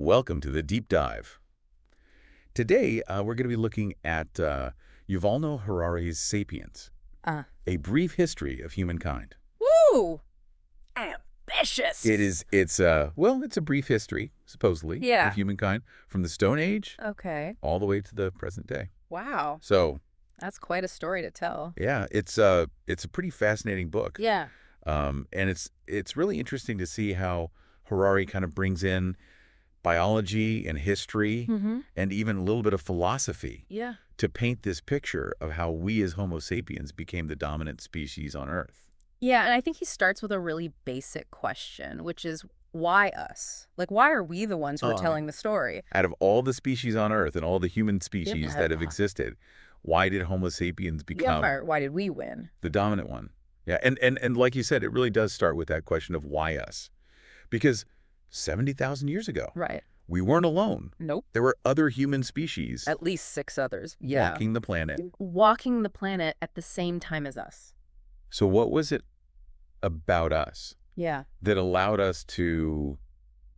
Welcome to the Deep Dive. Today, we're going to be looking at Yuval Noah Harari's Sapiens, A Brief History of Humankind. Woo! Ambitious! It's a brief history, supposedly, of humankind from the Stone Age all the way to the present day. Wow. So, that's quite a story to tell. yeah, it's a pretty fascinating book. Yeah. And it's really interesting to see how Harari kind of brings in biology and history and even a little bit of philosophy to paint this picture of how we as Homo sapiens became the dominant species on Earth. Yeah, and I think he starts with a really basic question, which is, why us? Like, why are we the ones who are telling the story? Out of all the species on Earth and all the human species that have existed, why did Homo sapiens become why did we win? the dominant one? Yeah, and like you said, it really does start with that question of why us. Because 70,000 years ago, we weren't alone. Nope. There were other human species At least 6 others. walking the planet. Walking the planet at the same time as us. So what was it about us that allowed us to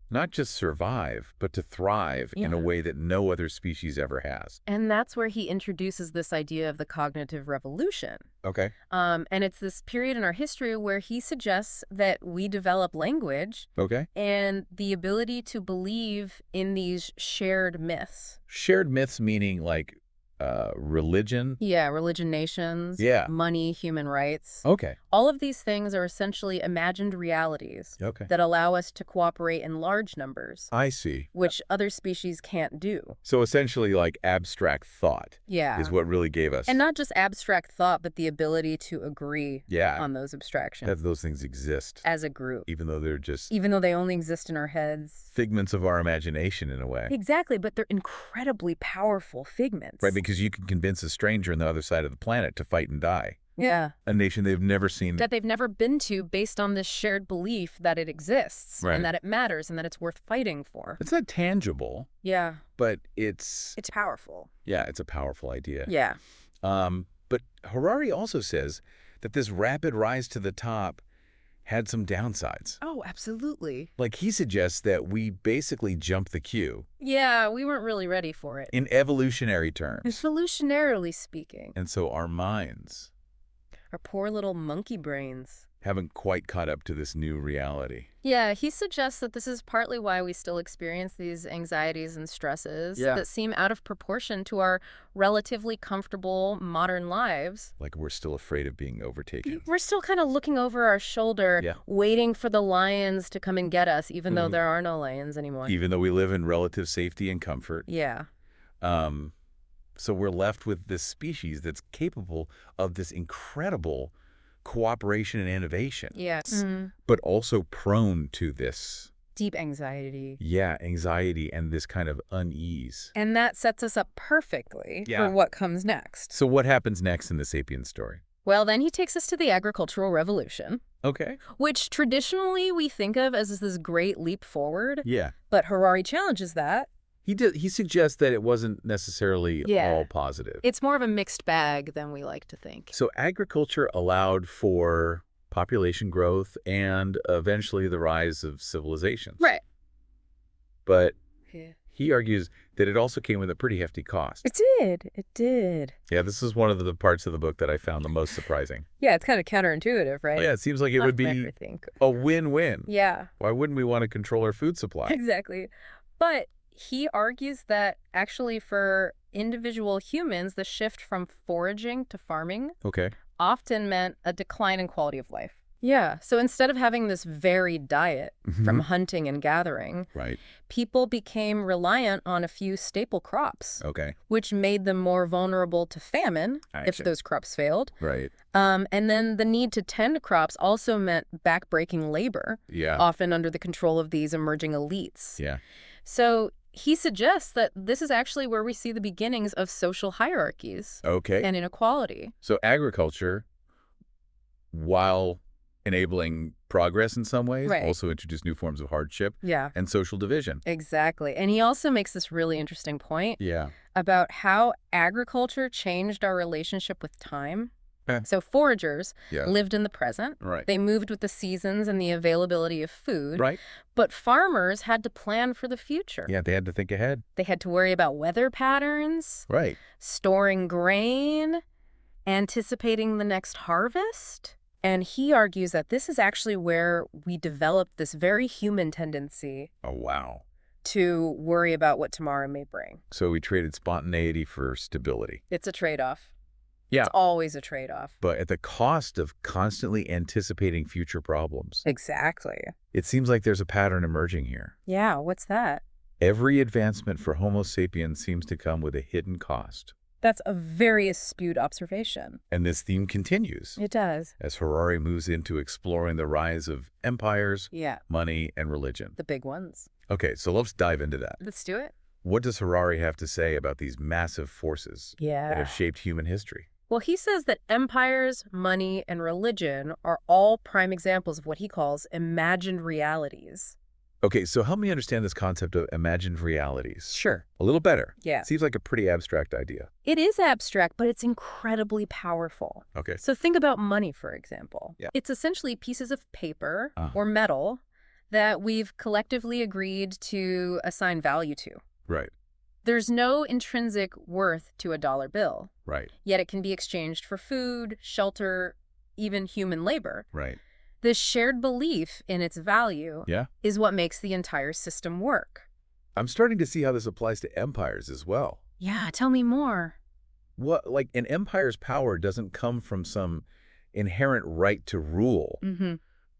not just survive, but to thrive in a way that no other species ever has? And that's where he introduces this idea of the cognitive revolution. Okay. And it's this period in our history where he suggests that we develop language and the ability to believe in these shared myths. Shared myths meaning like religion? Yeah, religion, nations, money, human rights. Okay. All of these things are essentially imagined realities that allow us to cooperate in large numbers. I see. Which other species can't do. So essentially like abstract thought is what really gave us. And not just abstract thought, but the ability to agree on those abstractions. That those things exist. As a group. Even though they're just... Even though they only exist in our heads. Figments of our imagination in a way. Exactly, but they're incredibly powerful figments. Right, because you can convince a stranger on the other side of the planet to fight and die. Yeah. A nation they've never seen. That they've never been to based on this shared belief that it exists and that it matters and that it's worth fighting for. It's not tangible. Yeah. But it's powerful. Yeah, it's a powerful idea. Yeah. But Harari also says that this rapid rise to the top had some downsides. Oh, absolutely. Like he suggests that we basically jumped the queue. Yeah, we weren't really ready for it. In evolutionary terms. Evolutionarily speaking. And so our minds, our poor little monkey brains, haven't quite caught up to this new reality. Yeah, he suggests that this is partly why we still experience these anxieties and stresses that seem out of proportion to our relatively comfortable modern lives. Like we're still afraid of being overtaken. We're still kind of looking over our shoulder, waiting for the lions to come and get us, even though there are no lions anymore. Even though we live in relative safety and comfort. Yeah. So we're left with this species that's capable of this incredible cooperation and innovation. Yes. But also prone to this deep anxiety. Yeah, anxiety and this kind of unease. And that sets us up perfectly for what comes next. So what happens next in the Sapiens story? Well, then he takes us to the agricultural revolution. Okay. Which traditionally we think of as this great leap forward. Yeah. But Harari challenges that. He suggests that it wasn't necessarily all positive. It's more of a mixed bag than we like to think. So agriculture allowed for population growth and eventually the rise of civilization. Right. But he argues that it also came with a pretty hefty cost. It did. It did. Yeah, this is one of the parts of the book that I found the most surprising. Yeah, it's kind of counterintuitive, right? Yeah, it seems like it would be a win-win. Yeah. Why wouldn't we want to control our food supply? Exactly. But he argues that actually for individual humans, the shift from foraging to farming often meant a decline in quality of life. Yeah. So instead of having this varied diet from hunting and gathering, people became reliant on a few staple crops, which made them more vulnerable to famine if those crops failed. And then the need to tend crops also meant backbreaking labor, often under the control of these emerging elites. So he suggests that this is actually where we see the beginnings of social hierarchies and inequality. So agriculture, while enabling progress in some ways, also introduced new forms of hardship and social division. Exactly. And he also makes this really interesting point about how agriculture changed our relationship with time. So foragers lived in the present. Right. They moved with the seasons and the availability of food. Right. But farmers had to plan for the future. Yeah, they had to think ahead. They had to worry about weather patterns. Right. Storing grain, anticipating the next harvest. And he argues that this is actually where we developed this very human tendency. Oh, wow. To worry about what tomorrow may bring. So we traded spontaneity for stability. It's a trade-off. Yeah. It's always a trade-off. But at the cost of constantly anticipating future problems. Exactly. It seems like there's a pattern emerging here. Yeah, what's that? Every advancement for Homo sapiens seems to come with a hidden cost. That's a very astute observation. And this theme continues. It does. As Harari moves into exploring the rise of empires, money, and religion. The big ones. Okay, so let's dive into that. Let's do it. What does Harari have to say about these massive forces that have shaped human history? Well, he says that empires, money, and religion are all prime examples of what he calls imagined realities. Okay, so help me understand this concept of imagined realities. Sure. A little better. Yeah. Seems like a pretty abstract idea. It is abstract, but it's incredibly powerful. Okay. So think about money, for example. Yeah. It's essentially pieces of paper or metal that we've collectively agreed to assign value to. Right. There's no intrinsic worth to a dollar bill. Right. Yet it can be exchanged for food, shelter, even human labor. Right. This shared belief in its value is what makes the entire system work. I'm starting to see how this applies to empires as well. Yeah, tell me more. What, like, an empire's power doesn't come from some inherent right to rule,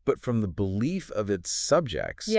but from the belief of its subjects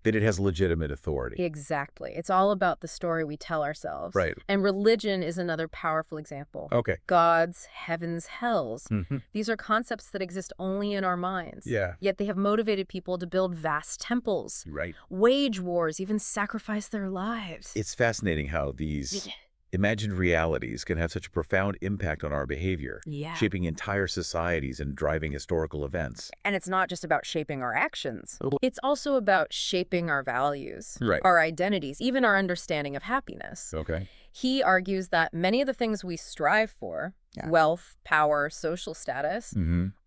that it has legitimate authority. Exactly. It's all about the story we tell ourselves. Right. And religion is another powerful example. Okay. Gods, heavens, hells. These are concepts that exist only in our minds. Yeah. Yet they have motivated people to build vast temples. Right. Wage wars, even sacrifice their lives. It's fascinating how these imagined realities can have such a profound impact on our behavior, shaping entire societies and driving historical events. And it's not just about shaping our actions. It's also about shaping our values, Right. our identities, even our understanding of happiness. Okay. He argues that many of the things we strive for, wealth, power, social status,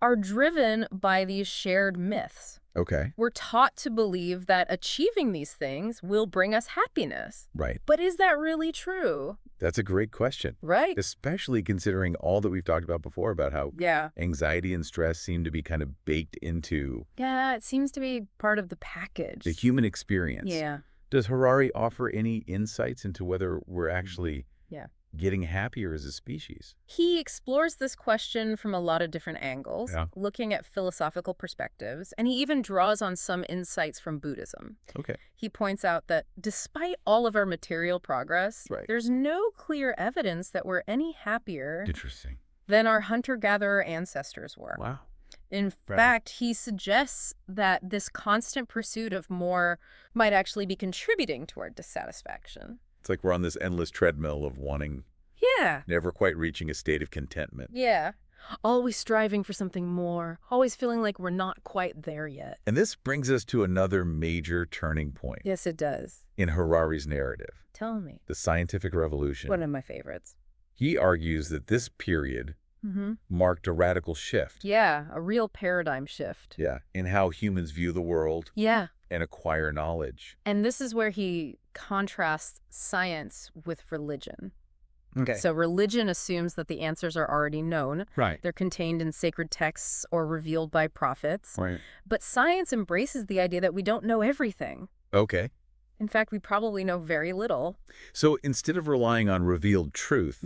are driven by these shared myths. Okay. We're taught to believe that achieving these things will bring us happiness. Right. But is that really true? That's a great question. Right. Especially considering all that we've talked about before about how anxiety and stress seem to be kind of baked into it seems to be part of the package. the human experience. Yeah. Does Harari offer any insights into whether we're actually getting happier as a species? He explores this question from a lot of different angles, looking at philosophical perspectives, and he even draws on some insights from Buddhism. Okay. He points out that despite all of our material progress, there's no clear evidence that we're any happier than our hunter-gatherer ancestors were. Wow. In fact, he suggests that this constant pursuit of more might actually be contributing to our dissatisfaction. It's like we're on this endless treadmill of wanting, never quite reaching a state of contentment. Yeah. Always striving for something more, always feeling like we're not quite there yet. And this brings us to another major turning point. Yes, it does. In Harari's narrative. Tell me. The scientific revolution. One of my favorites. He argues that this period marked a radical shift. Yeah, a real paradigm shift. Yeah, in how humans view the world. Yeah. And acquire knowledge. And this is where he contrasts science with religion. Okay. So religion assumes that the answers are already known. Right. They're contained in sacred texts or revealed by prophets. Right. But science embraces the idea that we don't know everything. Okay. In fact, we probably know very little. So instead of relying on revealed truth,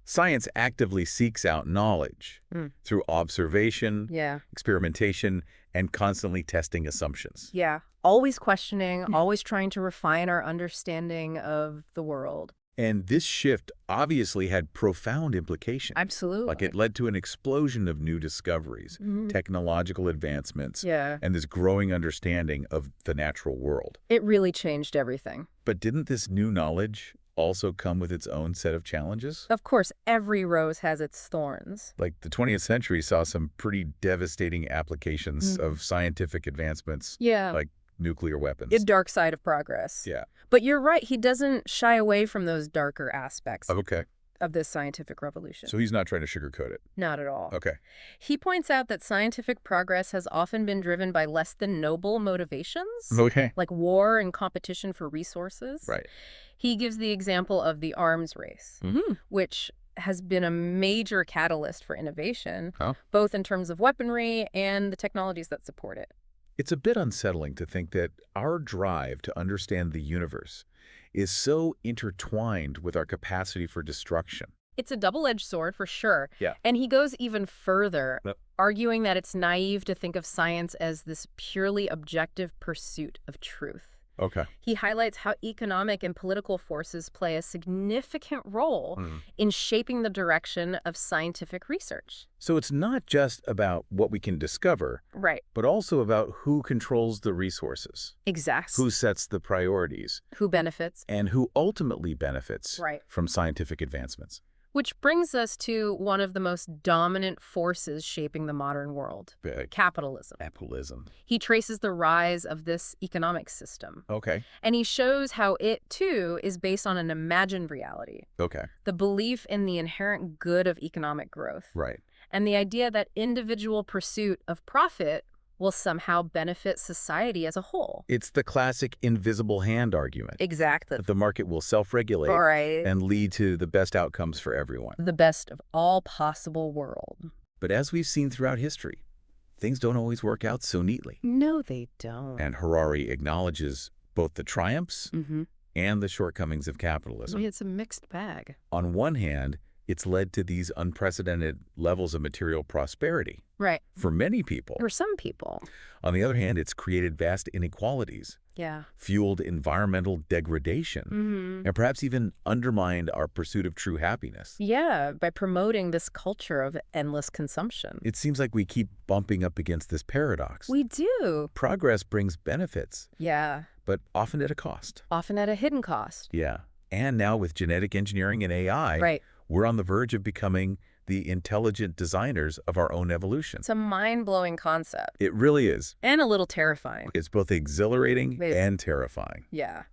science actively seeks out knowledge through observation, experimentation, and constantly testing assumptions. Yeah. Always questioning, always trying to refine our understanding of the world. And this shift obviously had profound implications. Absolutely. Like it led to an explosion of new discoveries, technological advancements, and this growing understanding of the natural world. It really changed everything. But didn't this new knowledge also come with its own set of challenges? Of course, every rose has its thorns. Like the 20th century saw some pretty devastating applications of scientific advancements, like nuclear weapons. A dark side of progress. Yeah. But you're right, he doesn't shy away from those darker aspects. Okay. of this scientific revolution. So he's not trying to sugarcoat it. Not at all. Okay. He points out that scientific progress has often been driven by less than noble motivations, Okay. like war and competition for resources. Right. He gives the example of the arms race, which has been a major catalyst for innovation, both in terms of weaponry and the technologies that support it. It's a bit unsettling to think that our drive to understand the universe is so intertwined with our capacity for destruction. It's a double-edged sword, for sure. Yeah. And he goes even further, arguing that it's naive to think of science as this purely objective pursuit of truth. Okay. He highlights how economic and political forces play a significant role in shaping the direction of scientific research. So it's not just about what we can discover, right, but also about who controls the resources. Exactly. Who sets the priorities. Who benefits. And who ultimately benefits from scientific advancements. Which brings us to one of the most dominant forces shaping the modern world, capitalism. Capitalism. He traces the rise of this economic system. Okay. And he shows how it, too, is based on an imagined reality. Okay. The belief in the inherent good of economic growth. Right. And the idea that individual pursuit of profit will somehow benefit society as a whole. It's the classic invisible hand argument. Exactly. That the market will self-regulate and lead to the best outcomes for everyone. The best of all possible world. But as we've seen throughout history, things don't always work out so neatly. No, they don't. And Harari acknowledges both the triumphs and the shortcomings of capitalism. It's a mixed bag. On one hand, it's led to these unprecedented levels of material prosperity. Right. For many people. For some people. On the other hand, it's created vast inequalities. Yeah. Fueled environmental degradation. And perhaps even undermined our pursuit of true happiness. Yeah, by promoting this culture of endless consumption. It seems like we keep bumping up against this paradox. We do. Progress brings benefits. Yeah. But often at a cost. Often at a hidden cost. Yeah. And now with genetic engineering and AI, we're on the verge of becoming the intelligent designers of our own evolution. It's a mind-blowing concept. It really is. And a little terrifying. It's both exhilarating and terrifying. Yeah.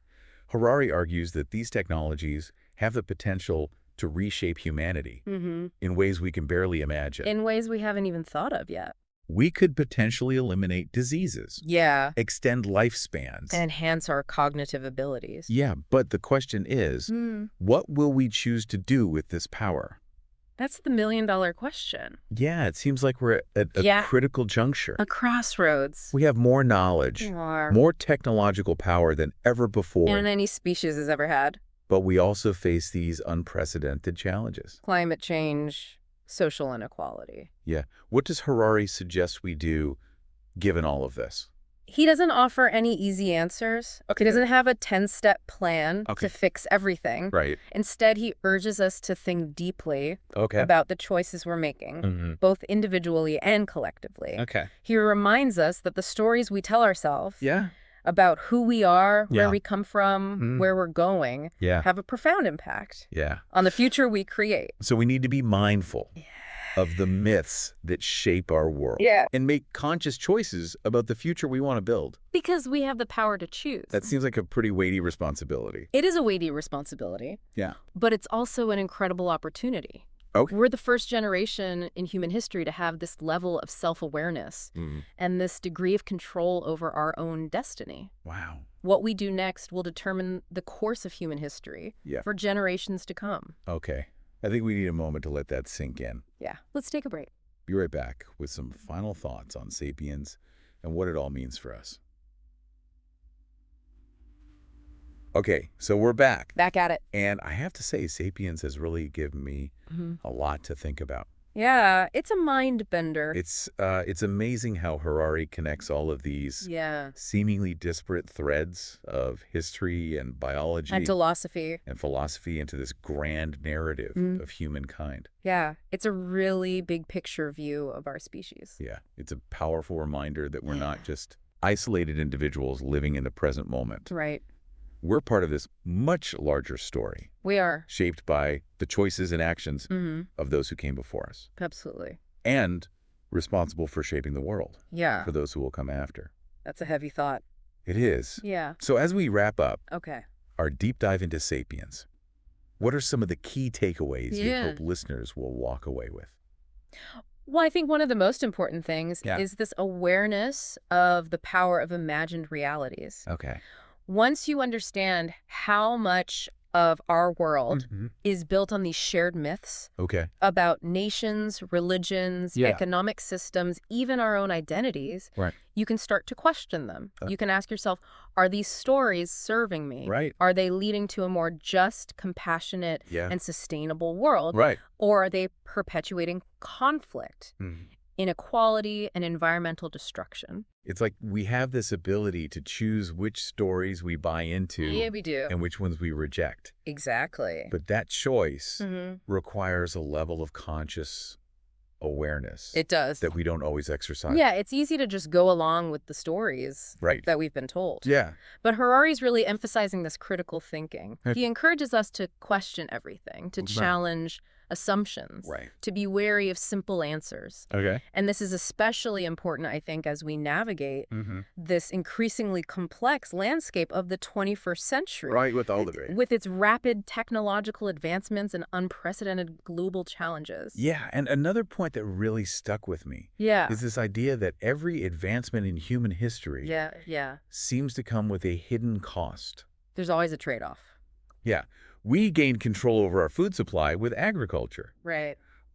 Harari argues that these technologies have the potential to reshape humanity in ways we can barely imagine. In ways we haven't even thought of yet. We could potentially eliminate diseases. Yeah. Extend lifespans. Enhance our cognitive abilities. Yeah, but the question is, what will we choose to do with this power? That's the million-dollar question. Yeah, it seems like we're at a critical juncture. A crossroads. We have more knowledge, more technological power than ever before. And any species has ever had. But we also face these unprecedented challenges. Climate change, social inequality. Yeah. What does Harari suggest we do given all of this? He doesn't offer any easy answers. He doesn't have a 10-step plan to fix everything. Right. Instead, he urges us to think deeply about the choices we're making, both individually and collectively. He reminds us that the stories we tell ourselves about who we are, where we come from, where we're going, have a profound impact on the future we create. So we need to be mindful of the myths that shape our world. And make conscious choices about the future we want to build. Because we have the power to choose. That seems like a pretty weighty responsibility. It is a weighty responsibility. Yeah. But it's also an incredible opportunity. We're the first generation in human history to have this level of self-awareness and this degree of control over our own destiny. Wow. What we do next will determine the course of human history for generations to come. Okay. I think we need a moment to let that sink in. Yeah. Let's take a break. Be right back with some final thoughts on Sapiens and what it all means for us. Okay, so we're back. Back at it. And I have to say, Sapiens has really given me a lot to think about. Yeah, it's a mind bender. It's amazing how Harari connects all of these seemingly disparate threads of history and biology and philosophy into this grand narrative of humankind. Yeah, it's a really big picture view of our species. Yeah, it's a powerful reminder that we're not just isolated individuals living in the present moment. Right. We're part of this much larger story. We are. Shaped by the choices and actions of those who came before us. Absolutely. And responsible for shaping the world. Yeah. For those who will come after. That's a heavy thought. It is. Yeah. So as we wrap up our deep dive into Sapiens, What are some of the key takeaways you hope listeners will walk away with? Well, I think one of the most important things is this awareness of the power of imagined realities. Okay. Once you understand how much of our world is built on these shared myths about nations, religions, economic systems, even our own identities, you can start to question them. You can ask yourself, are these stories serving me? Are they leading to a more just, compassionate, and sustainable world? Or are they perpetuating conflict, inequality, and environmental destruction? It's like we have this ability to choose which stories we buy into we do. And which ones we reject. Exactly. But that choice requires a level of conscious awareness. It does. That we don't always exercise. Yeah, it's easy to just go along with the stories that we've been told. Yeah. But Harari's really emphasizing this critical thinking. He encourages us to question everything, to challenge assumptions, to be wary of simple answers. And this is especially important, I think, as we navigate this increasingly complex landscape of the 21st century. With its rapid technological advancements and unprecedented global challenges. Yeah, and another point that really stuck with me is this idea that every advancement in human history seems to come with a hidden cost. There's always a trade-off. Yeah. We gained control over our food supply with agriculture.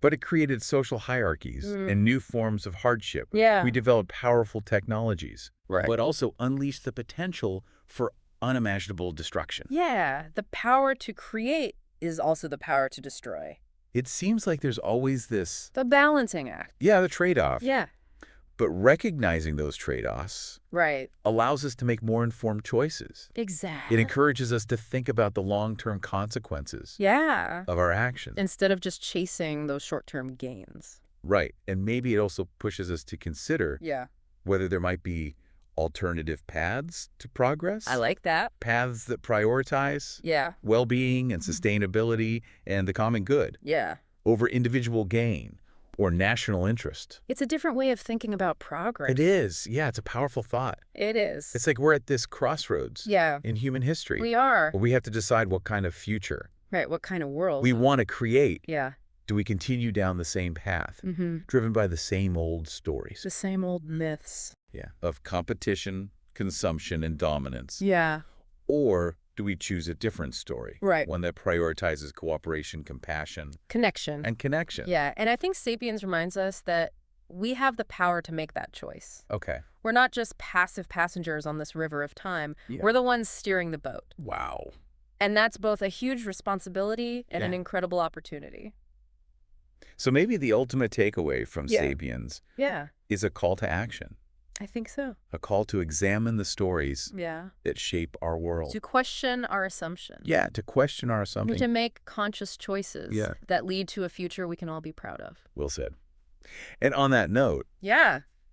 But it created social hierarchies and new forms of hardship. We developed powerful technologies, but also unleashed the potential for unimaginable destruction. The power to create is also the power to destroy. It seems like there's always this... The balancing act. The trade-off. But recognizing those trade-offs allows us to make more informed choices. Exactly. It encourages us to think about the long-term consequences of our actions. Instead of just chasing those short-term gains. And maybe it also pushes us to consider whether there might be alternative paths to progress. I like that. Paths that prioritize well-being and sustainability and the common good over individual gain or national interest. It's a different way of thinking about progress. It is. It's a powerful thought. It is. It's like we're at this crossroads in human history. We are. Where we have to decide what kind of future. What kind of world. We want to create. Do we continue down the same path, driven by the same old stories? The same old myths. Of competition, consumption, and dominance. Or do we choose a different story? One that prioritizes cooperation, compassion. Connection. And connection. And I think Sapiens reminds us that we have the power to make that choice. We're not just passive passengers on this river of time. We're the ones steering the boat. Wow. And that's both a huge responsibility and an incredible opportunity. So maybe the ultimate takeaway from Sapiens is a call to action. I think so. A call to examine the stories that shape our world. To question our assumptions. To question our assumptions. To make conscious choices that lead to a future we can all be proud of. Well said. And on that note,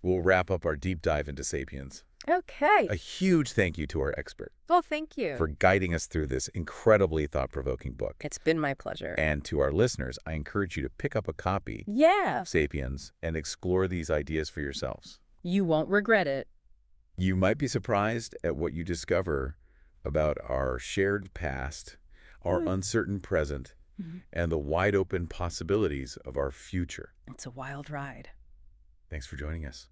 we'll wrap up our deep dive into Sapiens. Okay. A huge thank you to our expert. Well, thank you. For guiding us through this incredibly thought-provoking book. It's been my pleasure. And to our listeners, I encourage you to pick up a copy of Sapiens and explore these ideas for yourselves. You won't regret it. You might be surprised at what you discover about our shared past, our uncertain present, and the wide-open possibilities of our future. It's a wild ride. Thanks for joining us.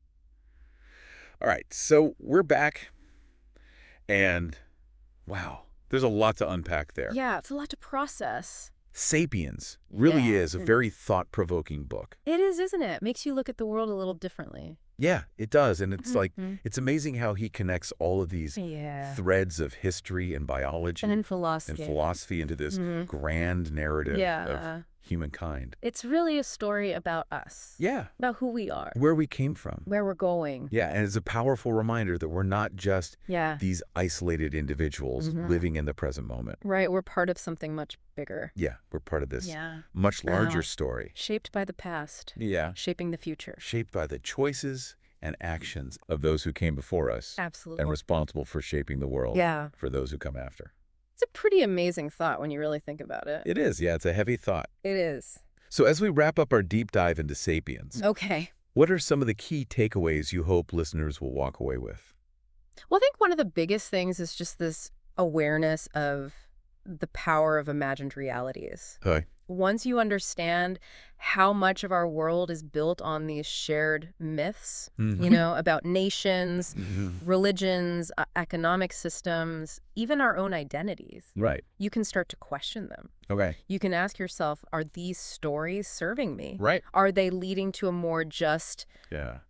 All right, so we're back, and wow, there's a lot to unpack there. It's a lot to process. Sapiens really is a very thought-provoking book. It is, isn't it? Makes you look at the world a little differently. Yeah, it does. And it's like, it's amazing how he connects all of these threads of history and biology and philosophy into this grand narrative of humankind. It's really a story about us. About who we are. Where we came from. Where we're going. And it's a powerful reminder that we're not just these isolated individuals living in the present moment. We're part of something much bigger. We're part of this much larger story. Shaped by the past. Shaping the future. Shaped by the choices and actions of those who came before us. Absolutely. And responsible for shaping the world for those who come after. It's a pretty amazing thought when you really think about it. It is. It's a heavy thought. It is. So as we wrap up our deep dive into Sapiens, what are some of the key takeaways you hope listeners will walk away with? Well, I think one of the biggest things is just this awareness of the power of imagined realities. Okay. Once you understand how much of our world is built on these shared myths, about nations, religions, economic systems, even our own identities, Right. you can start to question them. Okay. You can ask yourself, are these stories serving me? Right. Are they leading to a more just,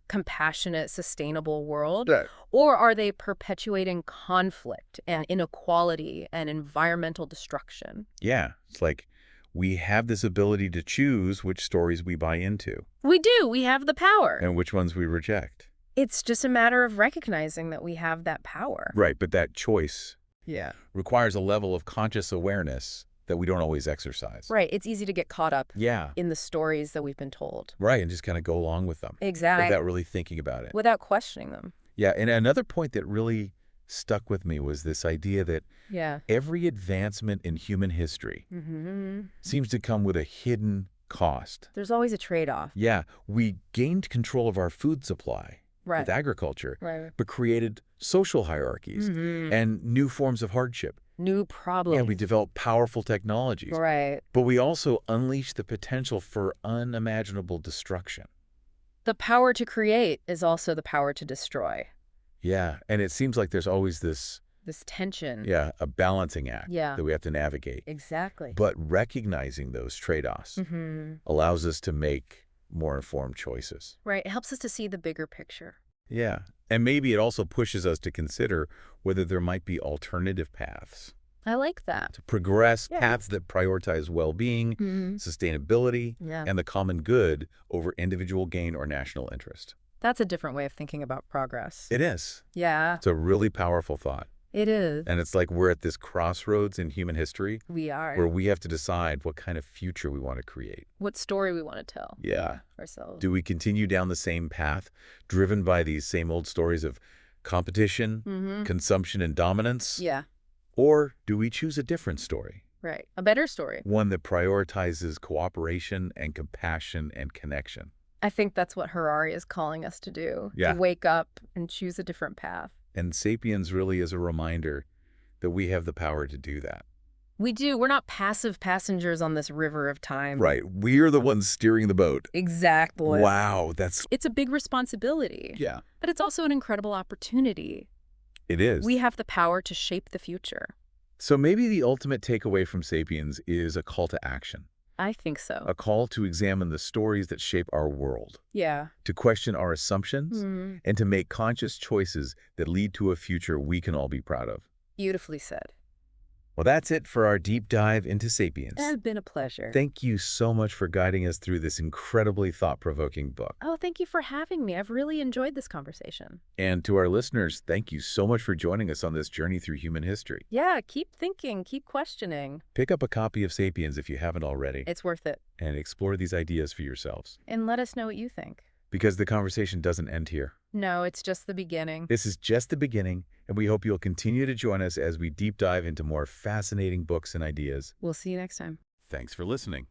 compassionate, sustainable world? Or are they perpetuating conflict and inequality and environmental destruction? Yeah. It's like we have this ability to choose which stories we buy into. We do. We have the power. And which ones we reject. It's just a matter of recognizing that we have that power. Right. But that choice requires a level of conscious awareness that we don't always exercise. Right. It's easy to get caught up in the stories that we've been told. Right. And just kind of go along with them. Exactly. Without really thinking about it. Without questioning them. Yeah. And another point that really stuck with me was this idea that every advancement in human history seems to come with a hidden cost. There's always a trade-off. Yeah. We gained control of our food supply with agriculture, but created social hierarchies and new forms of hardship. New problems. And we developed powerful technologies. Right. But we also unleashed the potential for unimaginable destruction. The power to create is also the power to destroy. Yeah, and it seems like there's always this tension. Yeah, a balancing act that we have to navigate. Exactly. But recognizing those trade-offs allows us to make more informed choices. Right. It helps us to see the bigger picture. Yeah, and maybe it also pushes us to consider whether there might be alternative paths. I like that. To progress paths that prioritize well-being, sustainability, and the common good over individual gain or national interest. That's a different way of thinking about progress. It is. Yeah. It's a really powerful thought. It is. And it's like we're at this crossroads in human history. We are. Where we have to decide what kind of future we want to create. What story we want to tell. Yeah. Ourselves. Do we continue down the same path, driven by these same old stories of competition, consumption, and dominance? Yeah. Or do we choose a different story? Right. A better story. One that prioritizes cooperation and compassion and connection. I think that's what Harari is calling us to do. Yeah. To wake up and choose a different path. And Sapiens really is a reminder that we have the power to do that. We do. We're not passive passengers on this river of time. Right. We are the ones steering the boat. Exactly. Wow. It's a big responsibility. Yeah. But it's also an incredible opportunity. It is. We have the power to shape the future. So maybe the ultimate takeaway from Sapiens is a call to action. I think so. A call to examine the stories that shape our world. Yeah. To question our assumptions and to make conscious choices that lead to a future we can all be proud of. Beautifully said. Well, that's it for our deep dive into Sapiens. It's been a pleasure. Thank you so much for guiding us through this incredibly thought-provoking book. Oh, thank you for having me. I've really enjoyed this conversation. And to our listeners, thank you so much for joining us on this journey through human history. Yeah, keep thinking, keep questioning. Pick up a copy of Sapiens if you haven't already. It's worth it. And explore these ideas for yourselves. And let us know what you think. Because the conversation doesn't end here. No, it's just the beginning. This is just the beginning, and we hope you'll continue to join us as we deep dive into more fascinating books and ideas. We'll see you next time. Thanks for listening.